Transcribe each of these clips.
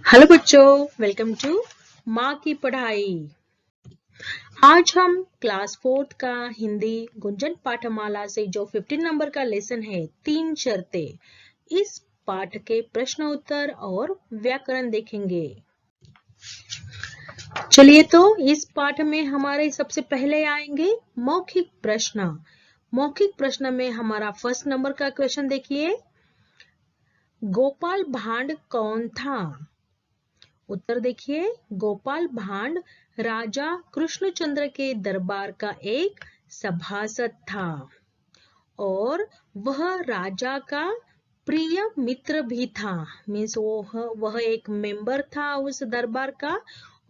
Hello बच्चों, welcome to माँ की पढ़ाई। आज हम क्लास 4 का हिंदी गुंजन पाठमाला से जो 15 नंबर का लेसन है, 3 शर्तें, इस पाठ के प्रश्न उत्तर और व्याकरण देखेंगे। चलिए तो इस पाठ में हमारे सबसे पहले आएंगे मौखिक प्रश्न। मौखिक प्रश्न में हमारा फर्स्ट नंबर का क्वेश्चन देखिए, गोपाल भांड कौन था? उत्तर देखिए, गोपाल भांड राजा कृष्णचंद्र के दरबार का एक सभासद था और वह राजा का प्रिय मित्र भी था। मीन्स वह एक मेंबर था उस दरबार का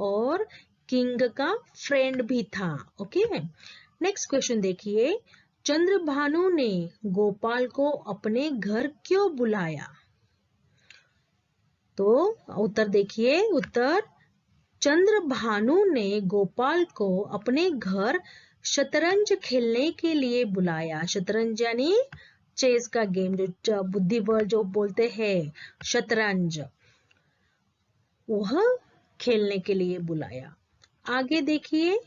और किंग का फ्रेंड भी था। ओके, नेक्स्ट क्वेश्चन देखिए, चंद्रभानु ने गोपाल को अपने घर क्यों बुलाया? तो उत्तर देखिए, उत्तर, चंद्रभानु ने गोपाल को अपने घर शतरंज खेलने के लिए बुलाया। शतरंज यानी चेस का गेम, जो बुद्धिबल जो बोलते हैं शतरंज, वह खेलने के लिए बुलाया। आगे देखिए,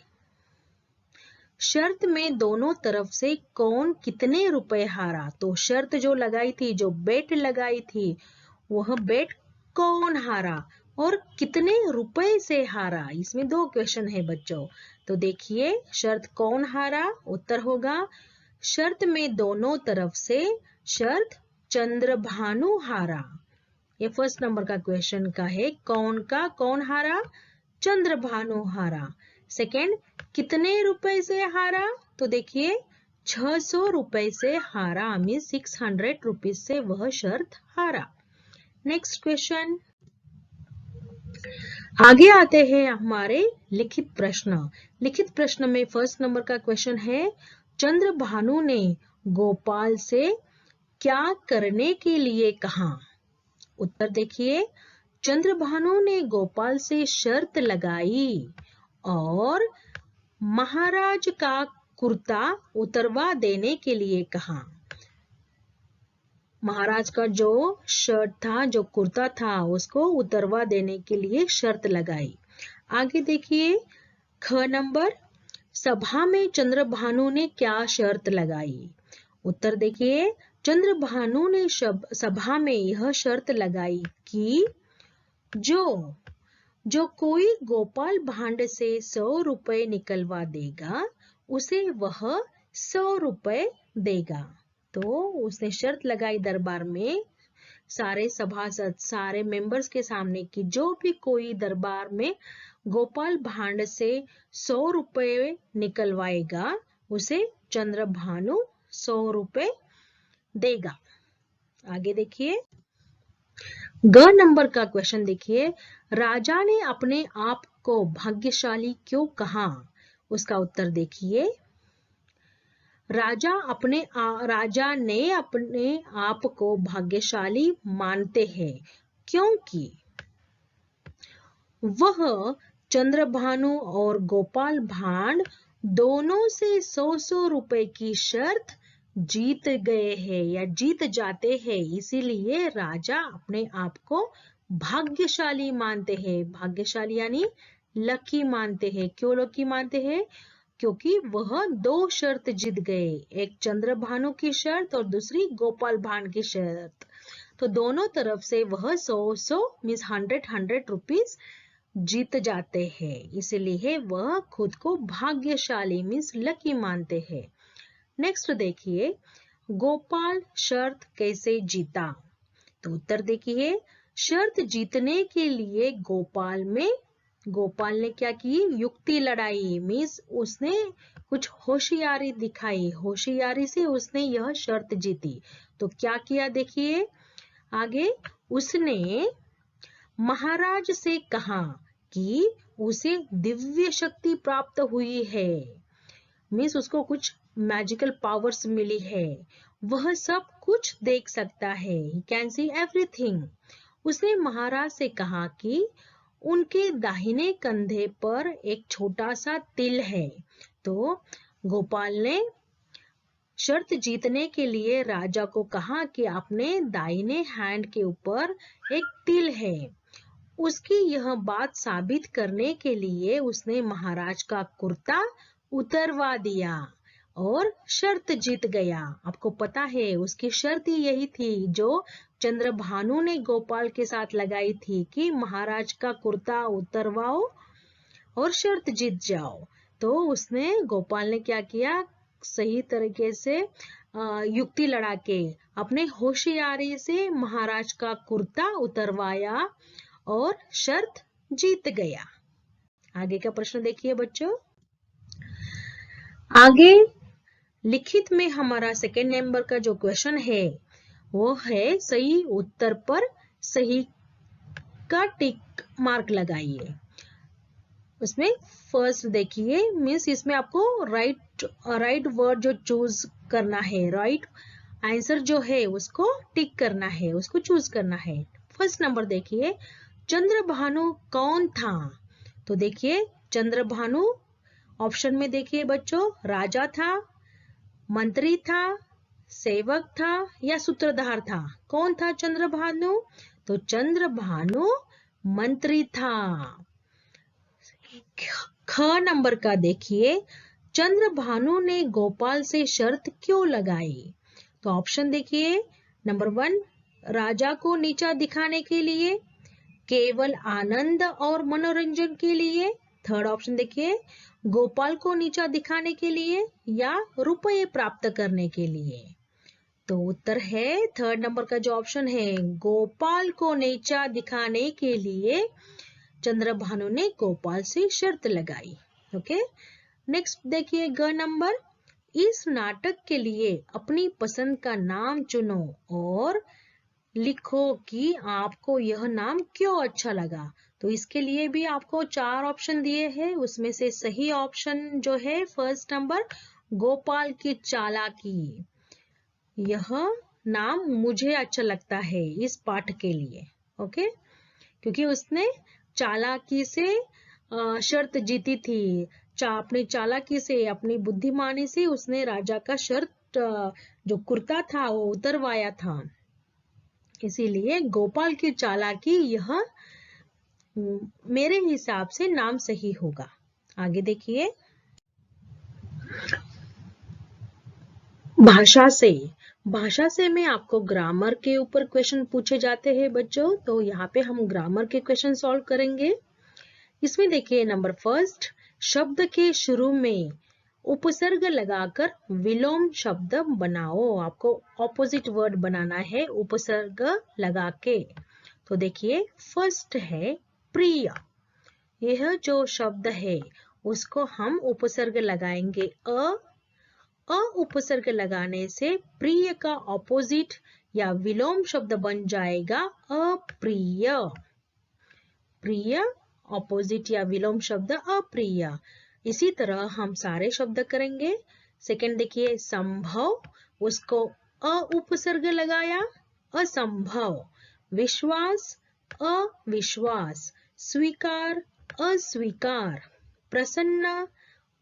शर्त में दोनों तरफ से कौन कितने रुपए हारा? तो शर्त जो लगाई थी, जो बेट लगाई थी, वह बेट कौन हारा और कितने रुपए से हारा? इसमें दो क्वेश्चन है बच्चों। तो देखिए, शर्त कौन हारा, उत्तर होगा शर्त में दोनों तरफ से शर्त चंद्रभानु हारा। ये फर्स्ट नंबर का क्वेश्चन का है, कौन हारा? चंद्रभानु हारा। सेकेंड, कितने रुपए से हारा? तो देखिए, 600 रुपए से हारा, मीन 600 रुपीज से वह शर्त हारा। नेक्स्ट क्वेश्चन, आगे आते हैं हमारे लिखित प्रश्न। लिखित प्रश्न में फर्स्ट नंबर का क्वेश्चन है, चंद्रभानु ने गोपाल से क्या करने के लिए कहा? उत्तर देखिए, चंद्रभानु ने गोपाल से शर्त लगाई और महाराज का कुर्ता उतरवा देने के लिए कहा। महाराज का जो शर्ट था, जो कुर्ता था, उसको उतरवा देने के लिए शर्त लगाई। आगे देखिए, ख नंबर, सभा में चंद्रभानु ने क्या शर्त लगाई? उत्तर देखिए, चंद्रभानु ने सभा में यह शर्त लगाई कि जो कोई गोपाल भांड से 100 रुपए निकलवा देगा, उसे वह 100 रुपए देगा। तो उसने शर्त लगाई दरबार में सारे सभासद, सारे मेंबर्स के सामने कि जो भी कोई दरबार में गोपाल भांड से 100 रुपए निकलवाएगा, उसे चंद्रभानु 100 रुपए देगा। आगे देखिए, ग नंबर का क्वेश्चन देखिए, राजा ने अपने आप को भाग्यशाली क्यों कहा? उसका उत्तर देखिए, राजा ने अपने आप को भाग्यशाली मानते हैं क्योंकि वह चंद्रभानु और गोपाल भांड दोनों से 100 रुपए की शर्त जीत गए हैं या जीत जाते हैं, इसीलिए राजा अपने आप को भाग्यशाली मानते हैं। भाग्यशाली यानी लकी मानते हैं। क्यों लकी मानते हैं? क्योंकि वह 2 शर्त जीत गए, एक चंद्रभानु की शर्त और दूसरी गोपाल भांड की शर्त। तो दोनों तरफ से वह 100 मीन्स 100 रुपीज जीत जाते हैं, इसलिए वह खुद को भाग्यशाली मीन्स लकी मानते हैं। नेक्स्ट देखिए, गोपाल शर्त कैसे जीता? तो उत्तर देखिए, शर्त जीतने के लिए गोपाल ने क्या की? युक्ति लड़ाई, मीन्स उसने कुछ होशियारी दिखाई, होशियारी से उसने यह शर्त जीती। तो क्या किया देखिए, आगे उसने महाराज से कहा कि उसे दिव्य शक्ति प्राप्त हुई है, मीन्स उसको कुछ मैजिकल पावर्स मिली है, वह सब कुछ देख सकता है, ही कैन सी एवरीथिंग। उसने महाराज से कहा कि उनके दाहिने कंधे पर एक छोटा सा तिल है। तो गोपाल ने शर्त जीतने के लिए राजा को कहा कि अपने दाहिने हैंड के ऊपर एक तिल है, उसकी यह बात साबित करने के लिए उसने महाराज का कुर्ता उतरवा दिया और शर्त जीत गया। आपको पता है उसकी शर्त ही यही थी जो चंद्रभानु ने गोपाल के साथ लगाई थी कि महाराज का कुर्ता उतरवाओ और शर्त जीत जाओ। तो उसने गोपाल ने क्या किया, सही तरीके से युक्ति लड़ा के अपने होशियारी से महाराज का कुर्ता उतरवाया और शर्त जीत गया। आगे का प्रश्न देखिए बच्चों। आगे लिखित में हमारा सेकेंड नंबर का जो क्वेश्चन है वो है सही उत्तर पर सही का टिक मार्क लगाइए। उसमें फर्स्ट देखिए, मीन्स इसमें आपको राइट वर्ड जो चूज करना है, राइट आंसर जो है उसको टिक करना है, उसको चूज करना है। फर्स्ट नंबर देखिए, चंद्रभानु कौन था? तो देखिए चंद्रभानु ऑप्शन में देखिए बच्चों, राजा था, मंत्री था, सेवक था या सूत्रधार था? कौन था चंद्रभानु? तो चंद्रभानु मंत्री था। ख नंबर का देखिए, चंद्रभानु ने गोपाल से शर्त क्यों लगाई? तो ऑप्शन देखिए, नंबर 1 राजा को नीचा दिखाने के लिए, केवल आनंद और मनोरंजन के लिए, थर्ड ऑप्शन देखिए गोपाल को नीचा दिखाने के लिए या रुपये प्राप्त करने के लिए। तो उत्तर है थर्ड नंबर का जो ऑप्शन है, गोपाल को नीचा दिखाने के लिए चंद्रभानु ने गोपाल से शर्त लगाई। ओके, नेक्स्ट देखिए ग नंबर, इस नाटक के लिए अपनी पसंद का नाम चुनो और लिखो कि आपको यह नाम क्यों अच्छा लगा। तो इसके लिए भी आपको 4 ऑप्शन दिए हैं, उसमें से सही ऑप्शन जो है फर्स्ट नंबर गोपाल की चालाकी, यह नाम मुझे अच्छा लगता है इस पाठ के लिए। ओके, क्योंकि उसने चालाकी से शर्त जीती थी, अपनी चालाकी से, अपनी बुद्धिमानी से उसने राजा का शर्त जो कुर्ता था वो उतरवाया था, इसीलिए गोपाल की चालाकी यह मेरे हिसाब से नाम सही होगा। आगे देखिए, भाषा से में आपको ग्रामर के ऊपर क्वेश्चन पूछे जाते हैं बच्चों, तो यहाँ पे हम ग्रामर के क्वेश्चन सॉल्व करेंगे। इसमें देखिए नंबर फर्स्ट, शब्द के शुरू में उपसर्ग लगाकर विलोम शब्द बनाओ। आपको ऑपोजिट वर्ड बनाना है उपसर्ग लगा के। तो देखिए फर्स्ट है प्रिय, यह जो शब्द है उसको हम उपसर्ग लगाएंगे अ उपसर्ग लगाने से प्रिय का ऑपोजिट या विलोम शब्द बन जाएगा अप्रिय। प्रिय ऑपोजिट या विलोम शब्द अप्रिय। इसी तरह हम सारे शब्द करेंगे। सेकंड देखिए संभव, उसको उपसर्ग लगाया असंभव। विश्वास अविश्वास। स्वीकार अस्वीकार। प्रसन्न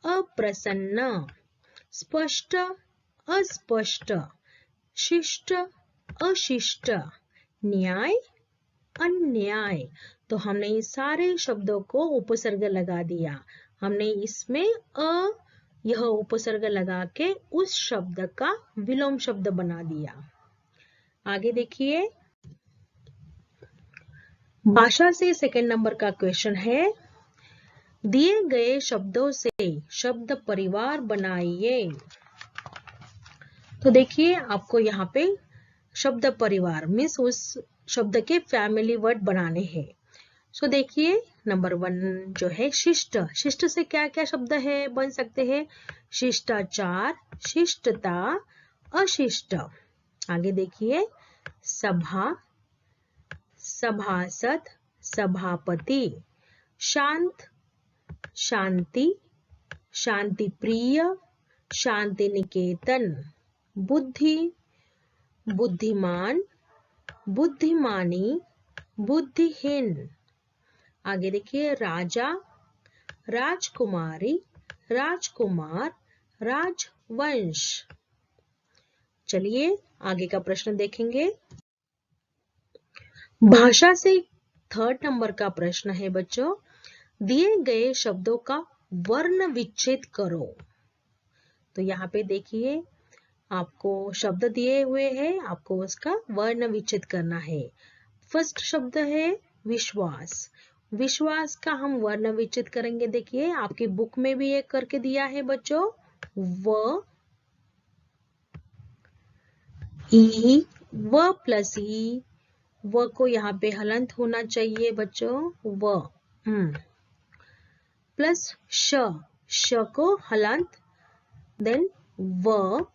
अप्रसन्न। स्पष्ट अस्पष्ट। शिष्ट अशिष्ट। न्याय अन्याय। तो हमने इस सारे शब्दों को उपसर्ग लगा दिया। हमने इसमें यह उपसर्ग लगा के उस शब्द का विलोम शब्द बना दिया। आगे देखिए, भाषा से सेकंड नंबर का क्वेश्चन है, दिए गए शब्दों से शब्द परिवार बनाइए। तो देखिए आपको यहाँ पे शब्द परिवार मीन्स उस शब्द के फैमिली वर्ड बनाने हैं। सो देखिए नंबर 1 जो है शिष्ट, शिष्ट से क्या क्या शब्द है बन सकते हैं? शिष्टाचार, शिष्टता, अशिष्ट। आगे देखिए सभा, सभासद, सभापति। शांत, शांति, शांति प्रिय, शांति निकेतन। बुद्धि, बुद्धिमान, बुद्धिमानी, बुद्धिहीन। आगे देखिए राजा, राजकुमारी, राजकुमार, राजवंश। चलिए आगे का प्रश्न देखेंगे। भाषा से थर्ड नंबर का प्रश्न है बच्चों, दिए गए शब्दों का वर्ण विच्छेद करो। तो यहाँ पे देखिए आपको शब्द दिए हुए हैं, आपको उसका वर्ण विच्छेद करना है। फर्स्ट शब्द है विश्वास। विश्वास का हम वर्ण विच्छेद करेंगे। देखिए आपकी बुक में भी एक करके दिया है बच्चों, व प्लस ई, व को यहाँ पे हलंत होना चाहिए बच्चों, व प्लस श को हलंत, देन व,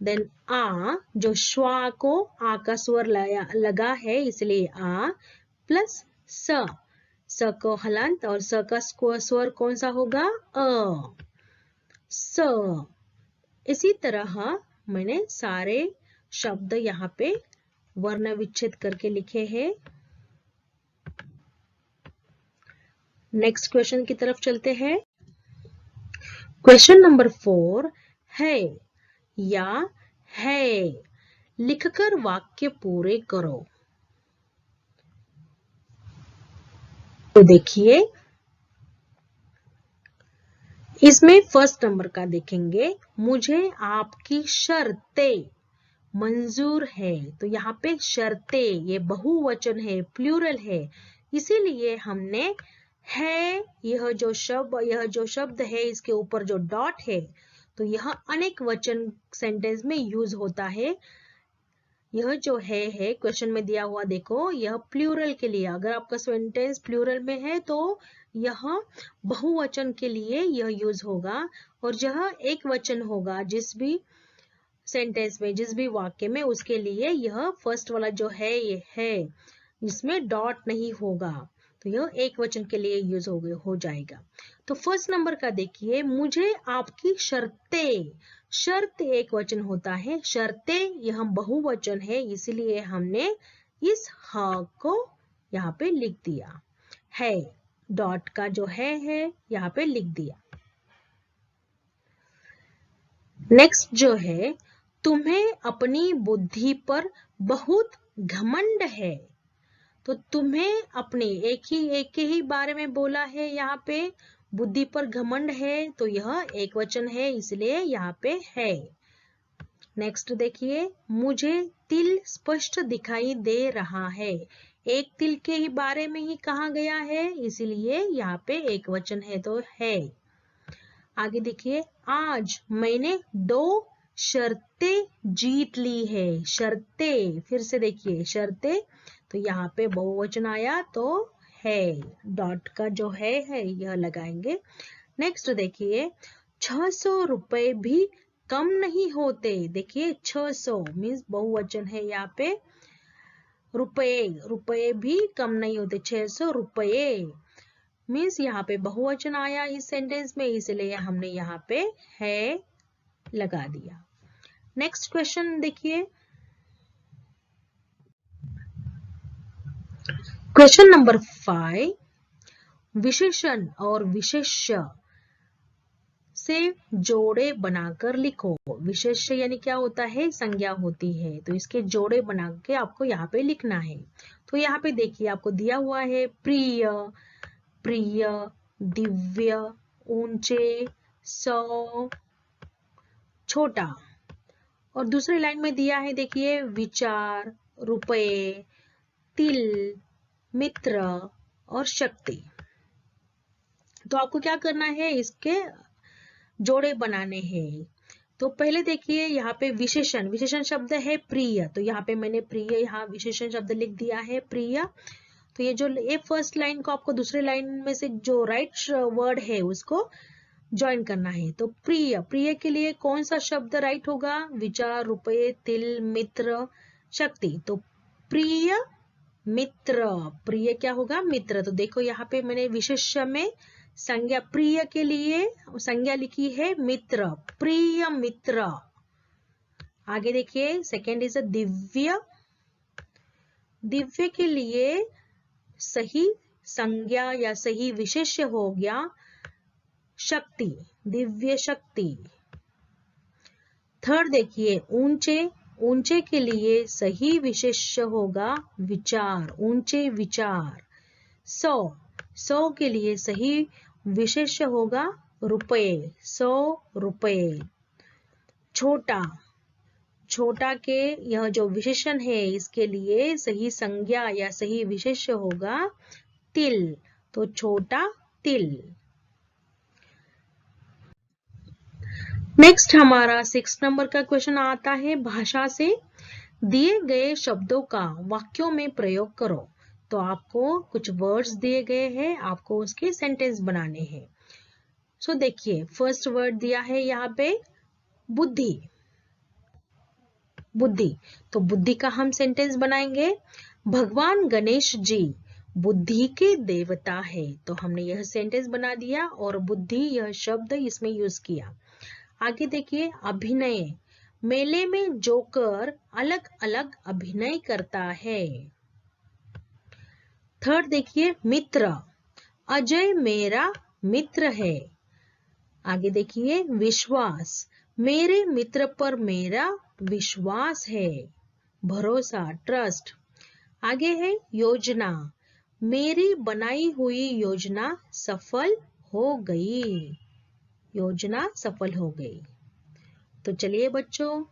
देन आ, जो श्वा को आ का स्वर लगा है इसलिए आ, प्लस स को हलंत और स का स्वर कौन सा होगा, अ, स। इसी तरह मैंने सारे शब्द यहाँ पे वर्ण विच्छेद करके लिखे हैं। नेक्स्ट क्वेश्चन की तरफ चलते हैं। क्वेश्चन नंबर 4 है या है लिखकर वाक्य पूरे करो। तो देखिए इसमें फर्स्ट नंबर का देखेंगे, मुझे आपकी शर्तें मंजूर है। तो यहाँ पे शर्तें ये बहुवचन है, प्लूरल है, इसीलिए हमने है यह जो शब्द है इसके ऊपर जो डॉट है तो यह अनेक वचन सेंटेंस में यूज होता है। यह जो है क्वेश्चन में दिया हुआ देखो, यह प्लूरल के लिए, अगर आपका सेंटेंस प्लूरल में है तो यह बहुवचन के लिए यह यूज होगा, और यह एक वचन होगा जिस भी सेंटेंस में, जिस भी वाक्य में, उसके लिए यह फर्स्ट वाला जो है ये है, इसमें डॉट नहीं होगा, तो यह एक वचन के लिए यूज हो जाएगा। तो फर्स्ट नंबर का देखिए, मुझे आपकी शर्तें, शर्त एक वचन होता है, शर्तें यह बहुवचन है, इसलिए हमने इस ह को यहाँ पे लिख दिया है, डॉट का जो है यहाँ पे लिख दिया। नेक्स्ट जो है, तुम्हें अपनी बुद्धि पर बहुत घमंड है। तो तुम्हें अपने एक के ही बारे में बोला है, यहाँ पे बुद्धि पर घमंड है, तो यह एक वचन है, इसलिए यहाँ पे है। नेक्स्ट देखिए, मुझे तिल स्पष्ट दिखाई दे रहा है। एक तिल के ही बारे में ही कहा गया है, इसलिए यहाँ पे एक वचन है तो है। आगे देखिए, आज मैंने 2 शर्तें जीत ली है। शर्तें, फिर से देखिए शर्तें, तो यहाँ पे बहुवचन आया तो है, डॉट का जो है यह लगाएंगे। नेक्स्ट देखिए, 600 रुपए भी कम नहीं होते। देखिए 600 मीन्स बहुवचन है, यहाँ पे रुपए भी कम नहीं होते, 600 रुपए मीन्स यहाँ पे बहुवचन आया इस सेंटेंस में, इसलिए हमने यहाँ पे है लगा दिया। नेक्स्ट क्वेश्चन देखिए, क्वेश्चन नंबर 5, विशेषण और विशेष्य से जोड़े बनाकर लिखो। विशेष्य यानी क्या होता है, संज्ञा होती है, तो इसके जोड़े बना के आपको यहाँ पे लिखना है। तो यहाँ पे देखिए आपको दिया हुआ है प्रिय, प्रिय, दिव्य, ऊंचे, सौ, छोटा, और दूसरी लाइन में दिया है देखिए विचार, रुपए, तिल, मित्र और शक्ति। तो आपको क्या करना है, इसके जोड़े बनाने हैं। तो पहले देखिए यहाँ पे विशेषण, विशेषण शब्द है प्रिय, तो यहाँ पे मैंने प्रिय यहाँ विशेषण शब्द लिख दिया है प्रिय। तो ये जो ये फर्स्ट लाइन को आपको दूसरी लाइन में से जो राइट वर्ड है उसको ज्वाइन करना है। तो प्रिय, प्रिय के लिए कौन सा शब्द राइट होगा, विचार, रुपए, तिल, मित्र, शक्ति। तो प्रिय मित्र, प्रिय क्या होगा, मित्र। तो देखो यहाँ पे मैंने विशेष्य में संज्ञा प्रिय के लिए संज्ञा लिखी है मित्र, प्रिय मित्र। आगे देखिए सेकेंड इज दिव्य, दिव्य के लिए सही संज्ञा या सही विशेष्य हो गया शक्ति, दिव्य शक्ति। थर्ड देखिए ऊंचे, ऊंचे के लिए सही विशेष्य होगा विचार, ऊंचे विचार। 100 के लिए सही विशेष्य होगा रुपए, 100 रुपए। छोटा के यह जो विशेषण है इसके लिए सही संज्ञा या सही विशेष्य होगा तिल, तो छोटा तिल। नेक्स्ट हमारा 6 नंबर का क्वेश्चन आता है, भाषा से दिए गए शब्दों का वाक्यों में प्रयोग करो। तो आपको कुछ वर्ड्स दिए गए हैं, आपको उसके सेंटेंस बनाने हैं। सो देखिए, फर्स्ट वर्ड दिया है यहाँ पे बुद्धि, बुद्धि। तो बुद्धि का हम सेंटेंस बनाएंगे, भगवान गणेश जी बुद्धि के देवता है। तो हमने यह सेंटेंस बना दिया और बुद्धि यह शब्द इसमें यूज किया। आगे देखिए, अभिनय, मेले में जोकर अलग अलग अभिनय करता है। थर्ड देखिए, मित्र, अजय मेरा मित्र है। आगे देखिए, विश्वास, मेरे मित्र पर मेरा विश्वास है, भरोसा, ट्रस्ट। आगे है योजना, मेरी बनाई हुई योजना सफल हो गई, योजना सफल हो गई। तो चलिए बच्चों,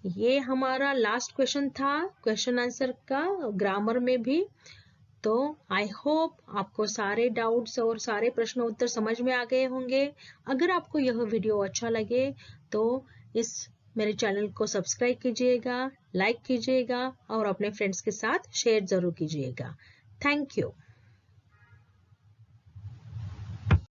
ये हमारा लास्ट क्वेश्चन था क्वेश्चन आंसर का, ग्रामर में भी। तो आई होप आपको सारे डाउट्स और सारे प्रश्न उत्तर समझ में आ गए होंगे। अगर आपको यह वीडियो अच्छा लगे तो इस मेरे चैनल को सब्सक्राइब कीजिएगा, लाइक कीजिएगा और अपने फ्रेंड्स के साथ शेयर जरूर कीजिएगा। Thank you.